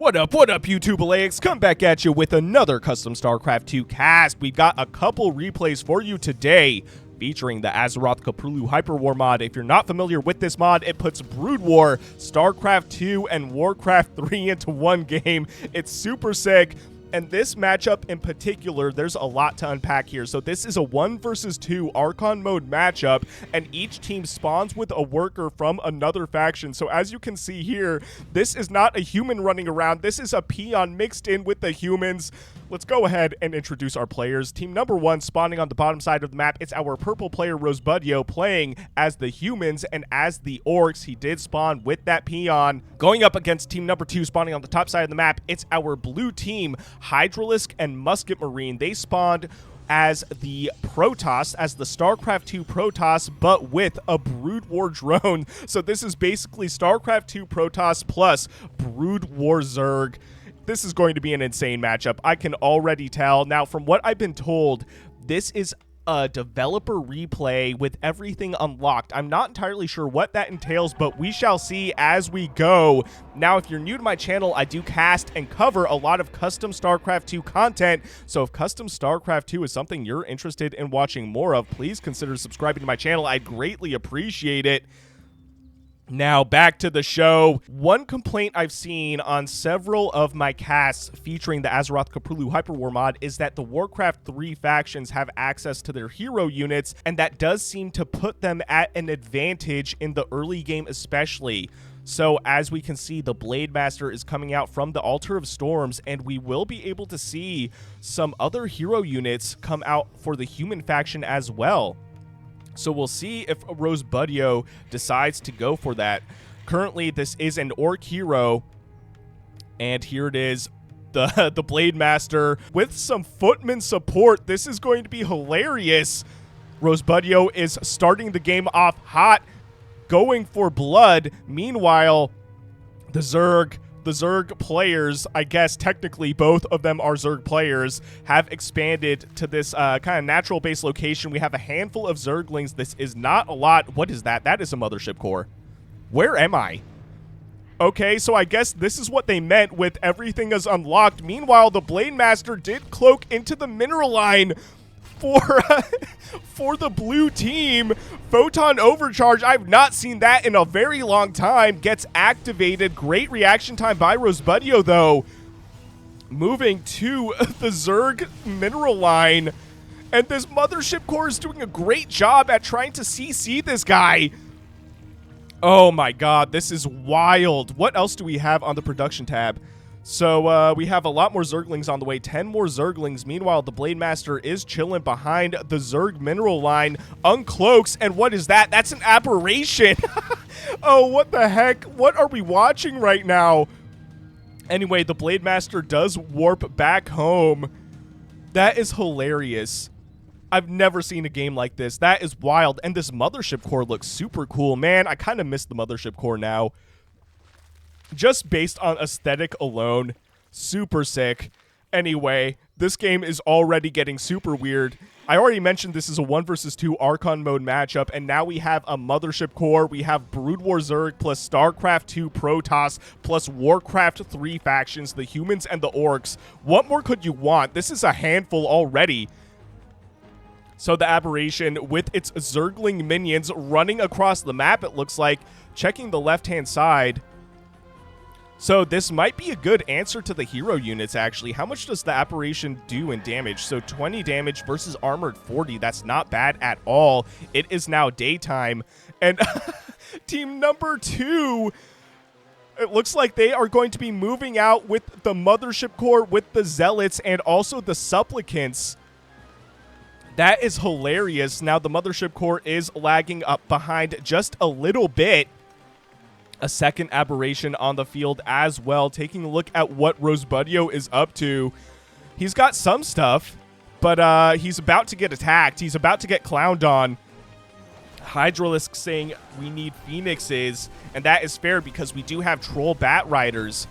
What up, YouTube Alaics? Come back at you with another custom StarCraft 2 cast. We've got a couple replays for you today, featuring the Azeroth-Koprulu Hyperwar mod. If you're not familiar with this mod, it puts Brood War, StarCraft 2, and Warcraft 3 into one game. It's super sick. And this matchup in particular, there's a lot to unpack here. So this is a 1 versus 2 Archon mode matchup, and each team spawns with a worker from another faction. So as you can see here, this is not a human running around. This is a peon mixed in with the humans. Let's go ahead and introduce our players. Team number 1 spawning on the bottom side of the map. It's our purple player Rosebudio playing as the humans and as the orcs. He did spawn with that peon. Going up against team number 2 spawning on the top side of the map, it's our blue team Hydralisk and Musketmarine. They spawned as the Protoss, as the StarCraft 2 Protoss, but with a Brood War drone. So this is basically StarCraft 2 Protoss plus Brood War Zerg. This is going to be an insane matchup. I can already tell. Now, from what I've been told, this is a developer replay with everything unlocked. I'm not entirely sure what that entails, but we shall see as we go. Now, if you're new to my channel, I do cast and cover a lot of custom StarCraft 2 content. So if custom StarCraft 2 is something you're interested in watching more of, please consider subscribing to my channel. I'd greatly appreciate it. Now, back to the show. One complaint I've seen on several of my casts featuring the Azeroth-Koprulu Hyperwar mod is that the Warcraft 3 factions have access to their hero units, and that does seem to put them at an advantage in the early game especially. So, as we can see, the Blade Master is coming out from the Altar of Storms, and we will be able to see some other hero units come out for the human faction as well. So we'll see if Rosebudio decides to go for that. Currently, this is an Orc hero, and here it is, the Blade Master with some footman support. This is going to be hilarious. Rosebudio is starting the game off hot, going for blood. Meanwhile, the Zerg players, I guess technically both of them are Zerg players, have expanded to this kind of natural base location. We have a handful of Zerglings. This is not a lot. What is that? That is a mothership core. Where am I? Okay, so I guess this is what they meant with everything is unlocked. Meanwhile, the Blade Master did cloak into the mineral line for the blue team. Photon overcharge, I've not seen that in a very long time, gets activated. Great reaction time by Rosebudio though, moving to the Zerg mineral line, and this mothership core is doing a great job at trying to CC this guy. Oh my god, this is wild. What else do we have on the production tab? So we have a lot more Zerglings on the way, 10 more Zerglings. Meanwhile, the Blade Master is chilling behind the Zerg mineral line, uncloaks, and what is that? That's an aberration. Oh, what the heck? What are we watching right now? Anyway, the Blade Master does warp back home. That is hilarious. I've never seen a game like this. That is wild. And this mothership core looks super cool. Man, I kind of miss the mothership core now. Just based on aesthetic alone, super sick. Anyway, this game is already getting super weird. I already mentioned this is a 1 versus 2 Archon mode matchup, and now we have a mothership core. We have Brood War Zerg plus StarCraft 2 Protoss plus Warcraft 3 factions, the humans and the orcs. What more could you want? This is a handful already. So the aberration with its Zergling minions running across the map, it looks like, checking the left-hand side. So this might be a good answer to the hero units, actually. How much does the aberration do in damage? So 20 damage versus armored 40. That's not bad at all. It is now daytime. And team number 2, it looks like they are going to be moving out with the mothership core, with the zealots, and also the supplicants. That is hilarious. Now the mothership core is lagging up behind just a little bit. A second aberration on the field as well. Taking a look at what Rosebudio is up to. He's got some stuff, but he's about to get attacked. He's about to get clowned on. Hydralisk saying we need phoenixes, and that is fair because we do have troll bat riders,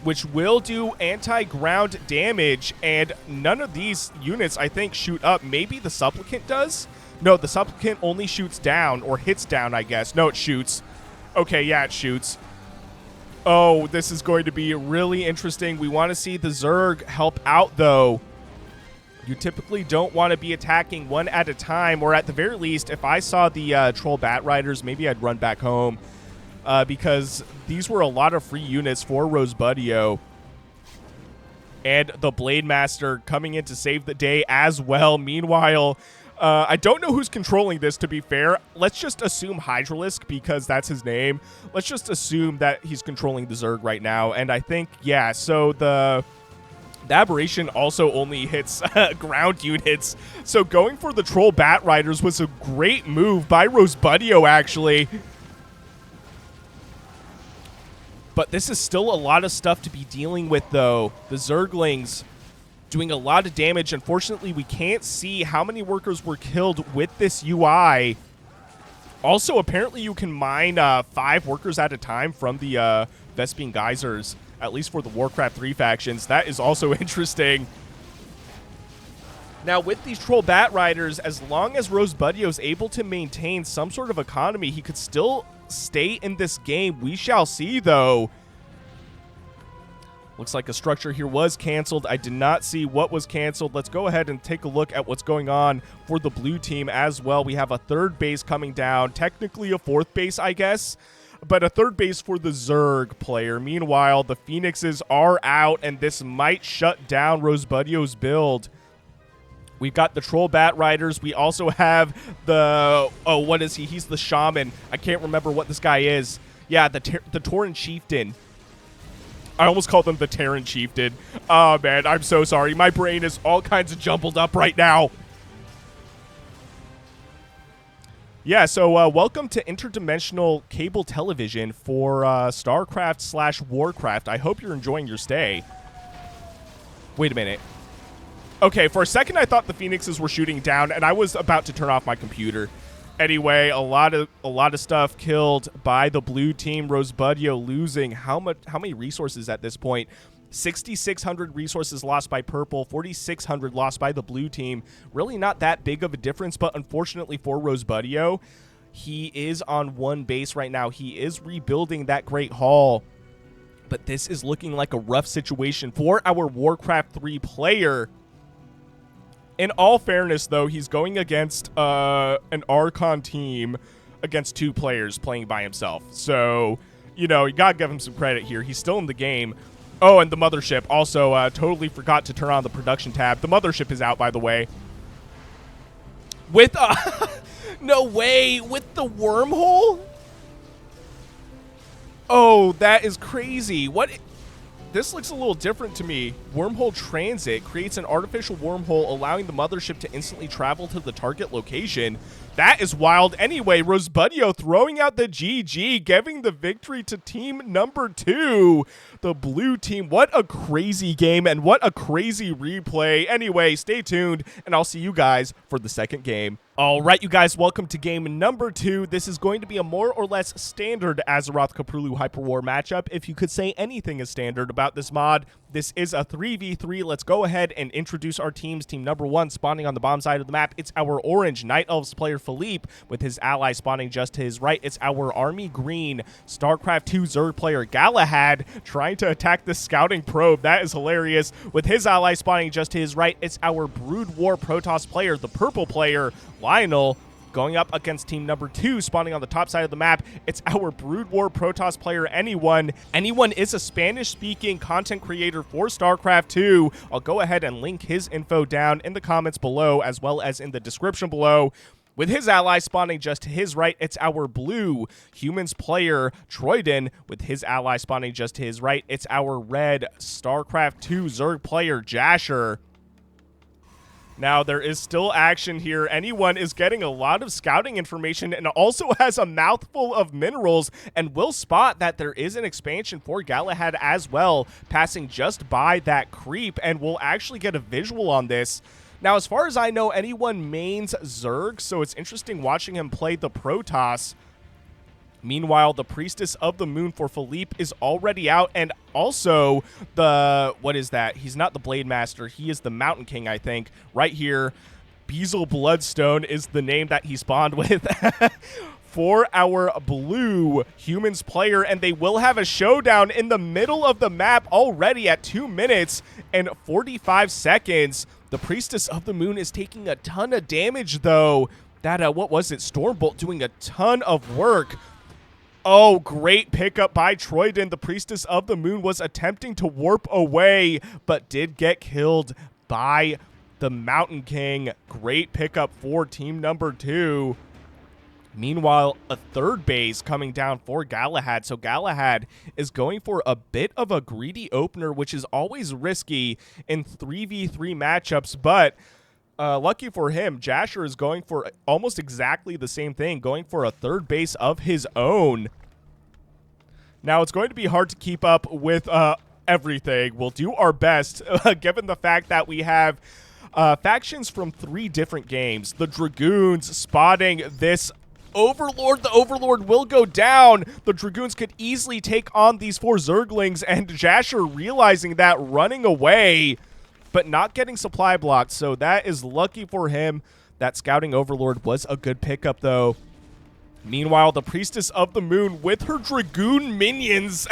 which will do anti-ground damage, and none of these units, I think, shoot up. Maybe the supplicant does? No, the supplicant only shoots down, or hits down, I guess. No, it shoots. Okay, yeah, it shoots. Oh, this is going to be really interesting. We want to see the Zerg help out, though. You typically don't want to be attacking one at a time, or at the very least, if I saw the Troll Bat Riders, maybe I'd run back home because these were a lot of free units for Rosebudio. And the Blade Master coming in to save the day as well. Meanwhile, I don't know who's controlling this, to be fair. Let's just assume Hydralisk, because that's his name. Let's just assume that he's controlling the Zerg right now. And I think, yeah, so the Aberration also only hits ground units. So going for the Troll Bat Riders was a great move by Rosebudio, actually. But this is still a lot of stuff to be dealing with, though. The Zerglings doing a lot of damage. Unfortunately, we can't see how many workers were killed with this UI. Also, apparently you can mine 5 workers at a time from the Vespian Geysers, at least for the Warcraft 3 factions. That is also interesting. Now, with these Troll Bat Riders, as long as Rosebudio is able to maintain some sort of economy, he could still stay in this game. We shall see, though. Looks like a structure here was canceled. I did not see what was canceled. Let's go ahead and take a look at what's going on for the blue team as well. We have a 3rd base coming down. Technically a 4th base, I guess, but a 3rd base for the Zerg player. Meanwhile, the Phoenixes are out, and this might shut down Rosebudio's build. We've got the Troll Bat Riders. We also have the... Oh, what is he? He's the Shaman. I can't remember what this guy is. Yeah, the Tauren Chieftain. I almost called him the Terran Chieftain. Oh, man, I'm so sorry. My brain is all kinds of jumbled up right now. Yeah, so welcome to interdimensional cable television for StarCraft/Warcraft. I hope you're enjoying your stay. Wait a minute. Okay, for a second I thought the Phoenixes were shooting down, and I was about to turn off my computer. Anyway, a lot of stuff killed by the blue team. Rosebudio losing how many resources at this point? 6,600 resources lost by purple, 4,600 lost by the blue team. Really not that big of a difference, but unfortunately for Rosebudio, he is on 1 base right now. He is rebuilding that Great Hall, but this is looking like a rough situation for our Warcraft 3 player. In all fairness, though, he's going against an Archon team against 2 players playing by himself. So, you know, you gotta give him some credit here. He's still in the game. Oh, and the Mothership. Also, totally forgot to turn on the production tab. The Mothership is out, by the way. With, no way, with the wormhole? Oh, that is crazy. What? This looks a little different to me. Wormhole Transit creates an artificial wormhole, allowing the Mothership to instantly travel to the target location. That is wild. Anyway, Rosebudio throwing out the GG, giving the victory to team number 2, the blue team. What a crazy game and what a crazy replay. Anyway, stay tuned, and I'll see you guys for the second game. All right, you guys, welcome to game number 2. This is going to be a more or less standard Azeroth-Koprulu Hyperwar matchup. If you could say anything is standard about this mod, this is a 3v3. Let's go ahead and introduce our teams. Team number 1 spawning on the bomb side of the map. It's our orange Night Elves player Filip with his ally spawning just to his right. It's our army green StarCraft 2 Zerg player Galahad trying to attack the scouting probe. That is hilarious. With his ally spawning just to his right, it's our Brood War Protoss player, the purple player Leionel, going up against team number 2, spawning on the top side of the map. It's our Brood War Protoss player, Anyone. Anyone is a Spanish-speaking content creator for StarCraft 2. I'll go ahead and link his info down in the comments below, as well as in the description below. With his ally spawning just to his right, it's our blue Humans player, Troyden. With his ally spawning just to his right, it's our red StarCraft 2 Zerg player, Jasher. Now, there is still action here. Anyone is getting a lot of scouting information and also has a mouthful of minerals, and will spot that there is an expansion for Galahad as well, passing just by that creep, and we'll actually get a visual on this. Now, as far as I know, Anyone mains Zerg, so it's interesting watching him play the Protoss. Meanwhile, the Priestess of the Moon for Filip is already out, and also the, what is that? He's not the Blade Master. He is the Mountain King, I think. Right here, Beazle Bloodstone is the name that he spawned with. for our blue humans player, and they will have a showdown in the middle of the map already at 2 minutes and 45 seconds. The Priestess of the Moon is taking a ton of damage, though. That, what was it? Stormbolt doing a ton of work. Oh, great pickup by Troyden. The Priestess of the Moon was attempting to warp away, but did get killed by the Mountain King. Great pickup for team number 2. Meanwhile, a third base coming down for Galahad. So Galahad is going for a bit of a greedy opener, which is always risky in 3v3 matchups, but lucky for him, Jasher is going for almost exactly the same thing, going for a third base of his own. Now, it's going to be hard to keep up with everything. We'll do our best, given the fact that we have factions from 3 different games. The Dragoons spotting this Overlord. The Overlord will go down. The Dragoons could easily take on these 4 Zerglings, and Jasher realizing that, running away, but not getting supply blocked. So that is lucky for him. That Scouting Overlord was a good pickup, though. Meanwhile, the Priestess of the Moon with her Dragoon minions.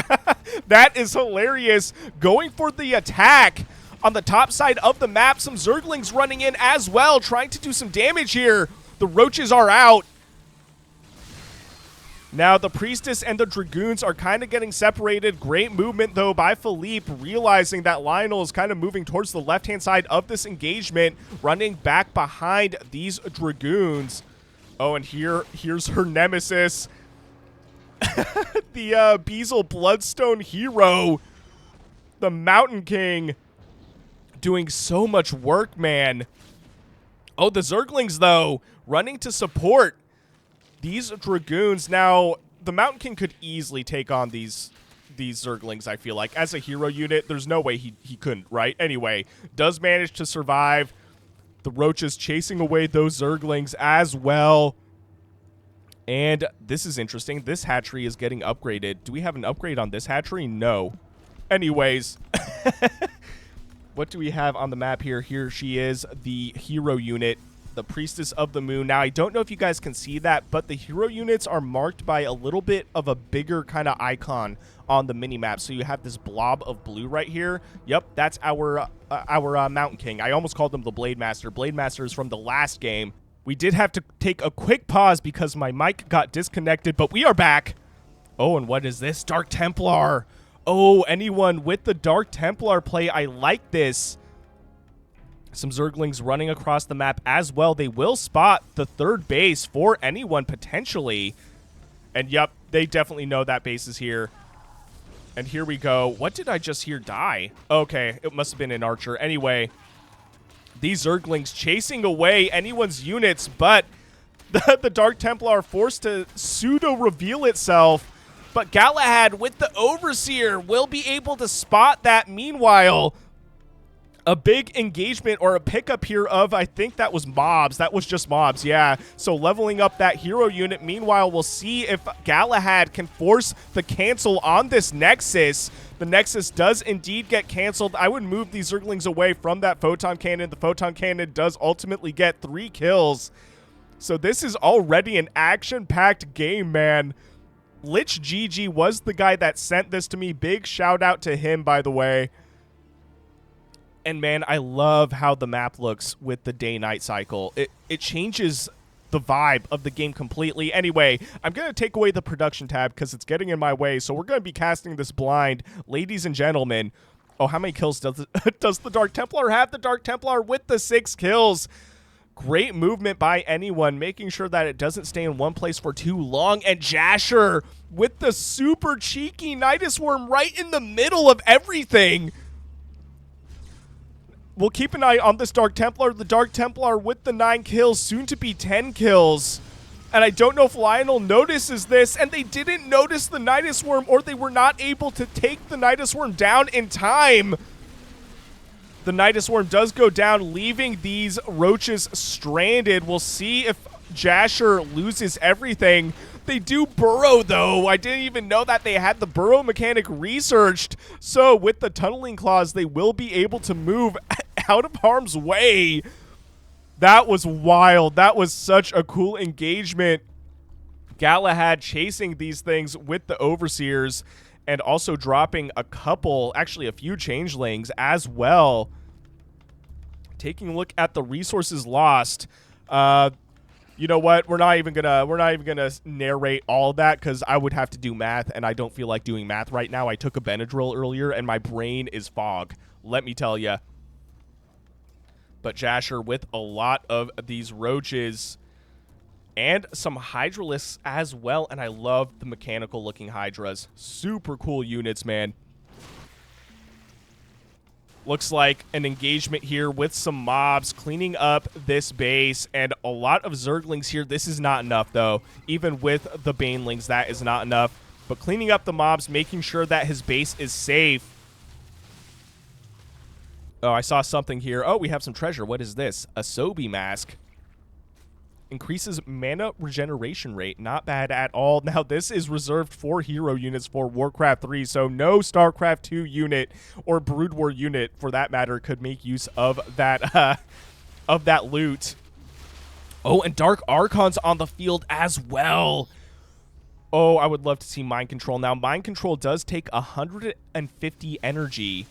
That is hilarious. Going for the attack on the top side of the map. Some Zerglings running in as well, trying to do some damage here. The roaches are out. Now, the Priestess and the Dragoons are kind of getting separated. Great movement, though, by Filip, realizing that Leionel is kind of moving towards the left-hand side of this engagement, running back behind these Dragoons. Oh, and here's her nemesis, the Beazle Bloodstone hero, the Mountain King, doing so much work, man. Oh, the Zerglings, though, running to support these Dragoons. Now, the Mountain King could easily take on these Zerglings, I feel like. As a hero unit, there's no way he couldn't, right? Anyway, does manage to survive. The roaches chasing away those Zerglings as well. And this is interesting. This hatchery is getting upgraded. Do we have an upgrade on this hatchery? No. Anyways, what do we have on the map here? Here she is, the hero unit, the Priestess of the Moon. Now, I don't know if you guys can see that, but the hero units are marked by a little bit of a bigger kind of icon on the mini-map. So you have this blob of blue right here. Yep, that's our Mountain King. I almost called him the Blade Master. Blade Master is from the last game. We did have to take a quick pause because my mic got disconnected, but we are back. Oh, and what is this? Dark Templar. Oh, anyone with the Dark Templar play, I like this. Some Zerglings running across the map as well. They will spot the third base for anyone potentially. And yep, they definitely know that base is here. And here we go. What did I just hear die? Okay, it must have been an archer. Anyway, these Zerglings chasing away anyone's units, but the Dark Templar forced to pseudo-reveal itself. But Galahad with the Overseer will be able to spot that. Meanwhile, a big engagement or a pickup here of, I think that was mobs. That was just mobs, yeah. So leveling up that hero unit. Meanwhile, we'll see if Galahad can force the cancel on this Nexus. The Nexus does indeed get canceled. I would move these Zerglings away from that Photon Cannon. The Photon Cannon does ultimately get 3 kills. So this is already an action-packed game, man. Lich GG was the guy that sent this to me. Big shout out to him, by the way. And man, I love how the map looks with the day-night cycle. It changes the vibe of the game completely. Anyway, I'm going to take away the production tab because it's getting in my way. So we're going to be casting this blind. Ladies and gentlemen. Oh, how many kills does the Dark Templar have? The Dark Templar with the 6 kills. Great movement by anyone, making sure that it doesn't stay in one place for too long. And Jasher with the super cheeky Nidus Worm right in the middle of everything. We'll keep an eye on this Dark Templar. The Dark Templar with the 9 kills, soon to be 10 kills. And I don't know if Leionel notices this, and they didn't notice the Nidus Worm, or they were not able to take the Nidus Worm down in time. The Nidus Worm does go down, leaving these roaches stranded. We'll see if Jasher loses everything. They do burrow, though. I didn't even know that they had the burrow mechanic researched. So with the tunneling claws, they will be able to move out of harm's way. That was wild. That was such a cool engagement Galahad chasing these things with the Overseers and also dropping a couple, actually a few changelings as well. Taking a look at the resources lost. You know what? We're not even gonna narrate all of that because I would have to do math, and I don't feel like doing math right now. I took a Benadryl earlier, and my brain is fog. Let me tell you. But Jasher with a lot of these roaches and some Hydralisks as well, and I love the mechanical-looking Hydras. Super cool units, man. Looks like an engagement here with some mobs cleaning up this base and a lot of Zerglings here. This is not enough, though. Even with the Banelings, that is not enough. But cleaning up the mobs, making sure that his base is safe. Oh, I saw something here. Oh, we have some treasure. What is this? A Sobi mask. Increases mana regeneration rate. Not bad at all. Now, this is reserved for hero units for Warcraft 3, so no StarCraft 2 unit or Brood War unit, for that matter, could make use of that loot. Oh, and Dark Archons on the field as well. Oh, I would love to see Mind Control. Now, Mind Control does take 150 energy.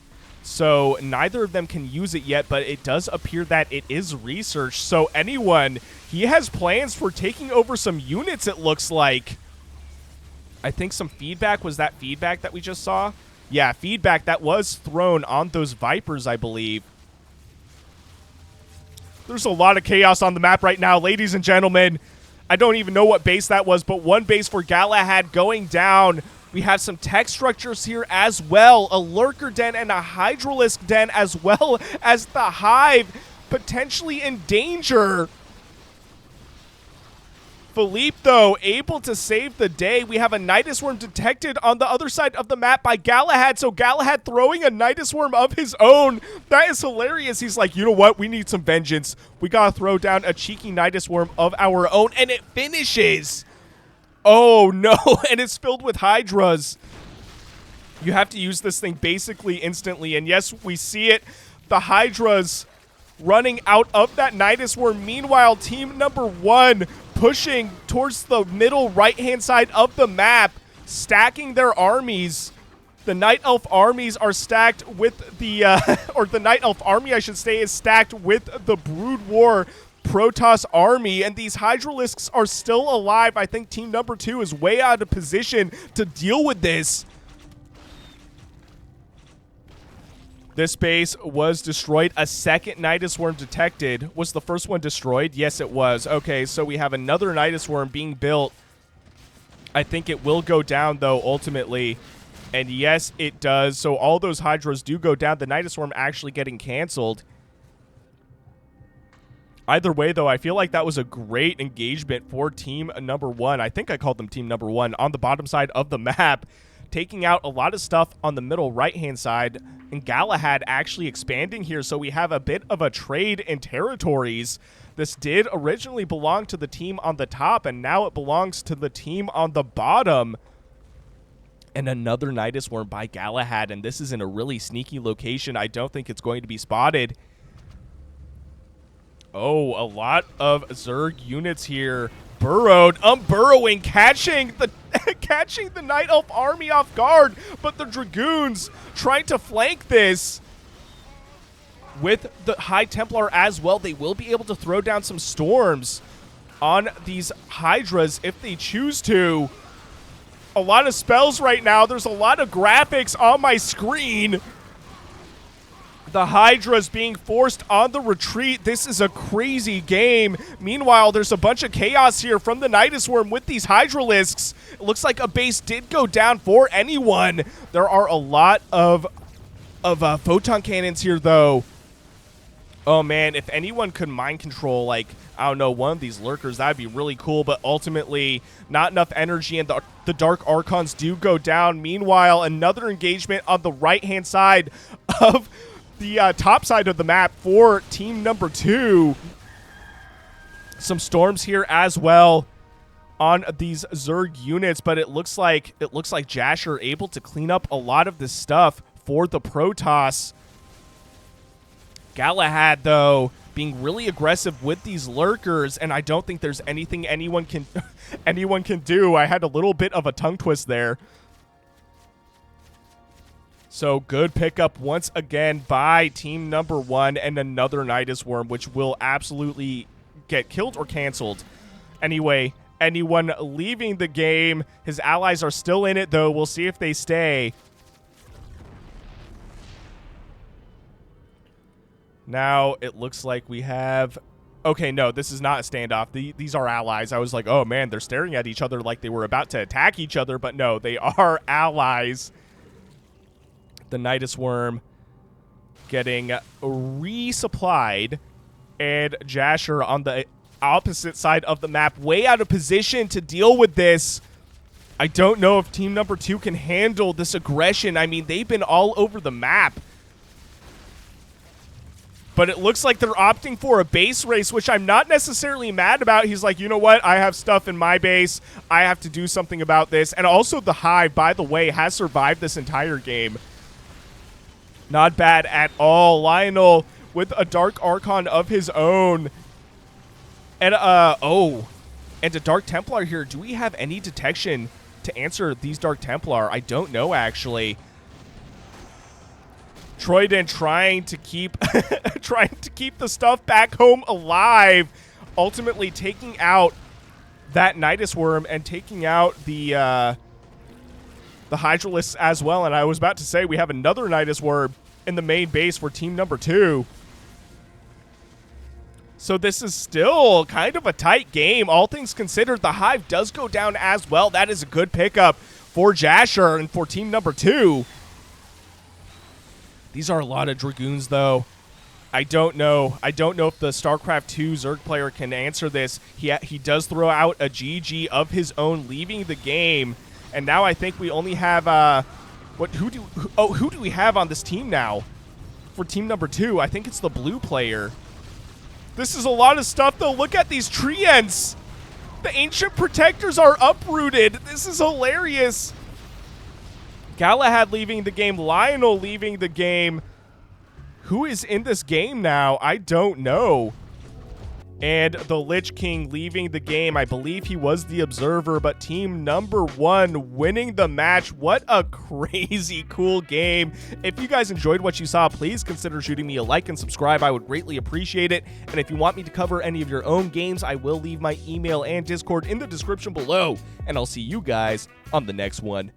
So neither of them can use it yet, but it does appear that it is research. So anyone, he has plans for taking over some units, it looks like. I think some feedback. Was that feedback that we just saw? Yeah, feedback that was thrown on those Vipers, I believe. There's a lot of chaos on the map right now, ladies and gentlemen. I don't even know what base that was, but one base for Galahad going down. We have some tech structures here as well. A Lurker Den and a Hydralisk Den, as well as the Hive potentially in danger. Filip, though, able to save the day. We have a Nidus Worm detected on the other side of the map by Galahad. So Galahad throwing a Nidus Worm of his own. That is hilarious. He's like, you know what? We need some vengeance. We got to throw down a cheeky Nidus Worm of our own. And it finishes. Oh, no, and it's filled with Hydras. You have to use this thing basically instantly, and yes, we see it. The Hydras running out of that Nidus Worm. Meanwhile, team number 1 pushing towards the middle right-hand side of the map, stacking their armies. The Night Elf armies are stacked with the, or the Night Elf army, I should say, is stacked with the Brood War Protoss army, and these Hydralisks are still alive. I think team number 2 is way out of position to deal with this. This base was destroyed. A second Nidus Worm detected. Was the first one destroyed? Yes, it was. Okay, so we have another Nidus Worm being built. I think it will go down, though, ultimately. And yes, it does. So all those Hydras do go down. The Nidus Worm actually getting canceled. Either way, though, I feel like that was a great engagement for team number 1. I think I called them team number 1 on the bottom side of the map, taking out a lot of stuff on the middle right-hand side, and Galahad actually expanding here, so we have a bit of a trade in territories. This did originally belong to the team on the top, and now it belongs to the team on the bottom. And another Nidus Worm by Galahad, and this is in a really sneaky location. I don't think it's going to be spotted. Oh, a lot of Zerg units here. Burrowed, unburrowing, catching the Night Elf army off guard, but the Dragoons trying to flank this with the High Templar as well. They will be able to throw down some storms on these Hydras if they choose to. A lot of spells right now. There's a lot of graphics on my screen. The Hydras being forced on the retreat. This is a crazy game. Meanwhile, there's a bunch of chaos here from the Nidus Worm with these Hydralisks. It looks like a base did go down for anyone. There are a lot of photon cannons here, though. Oh, man, if anyone could mind control, like, I don't know, one of these Lurkers, that'd be really cool, but ultimately, not enough energy, and the Dark Archons do go down. Meanwhile, another engagement on the right-hand side of the top side of the map for team number 2. Some storms here as well on these Zerg units, but it looks like Jasher able to clean up a lot of this stuff for the Protoss. Galahad, though, being really aggressive with these lurkers, and I don't think there's anything anyone can anyone can do. I had a little bit of a tongue twist there. So good pickup once again by team number 1, and another Nidus Worm, which will absolutely get killed or canceled. Anyway, anyone leaving the game. His allies are still in it, though. We'll see if they stay. Now, it looks like we have... Okay, no, this is not a standoff. These are allies. I was like, oh, man, they're staring at each other like they were about to attack each other. But no, they are allies. The Nidus Worm getting resupplied. And Jasher on the opposite side of the map, way out of position to deal with this. I don't know if team number 2 can handle this aggression. I mean, they've been all over the map. But it looks like they're opting for a base race, which I'm not necessarily mad about. He's like, you know what? I have stuff in my base. I have to do something about this. And also the Hive, by the way, has survived this entire game. Not bad at all. Leionel with a Dark Archon of his own. And, and a Dark Templar here. Do we have any detection to answer these Dark Templar? I don't know, actually. Troyden trying to keep the stuff back home alive, ultimately taking out that Nidus Worm and taking out the Hydralisk as well. And I was about to say we have another Nidus Worm in the main base for team number 2. So this is still kind of a tight game. All things considered, the Hive does go down as well. That is a good pickup for Jasher and for team number 2. These are a lot of Dragoons, though. I don't know. I don't know if the StarCraft 2 Zerg player can answer this. He does throw out a GG of his own, leaving the game. And now I think we only have who do we have on this team now? For team number 2, I think it's the blue player. This is a lot of stuff, though. Look at these treants. The Ancient Protectors are uprooted. This is hilarious. Galahad leaving the game. Leionel leaving the game. Who is in this game now? I don't know. And the Lich King leaving the game. I believe he was the observer, but team number 1 winning the match. What a crazy cool game. If you guys enjoyed what you saw, please consider shooting me a like and subscribe. I would greatly appreciate it. And if you want me to cover any of your own games, I will leave my email and Discord in the description below. And I'll see you guys on the next one.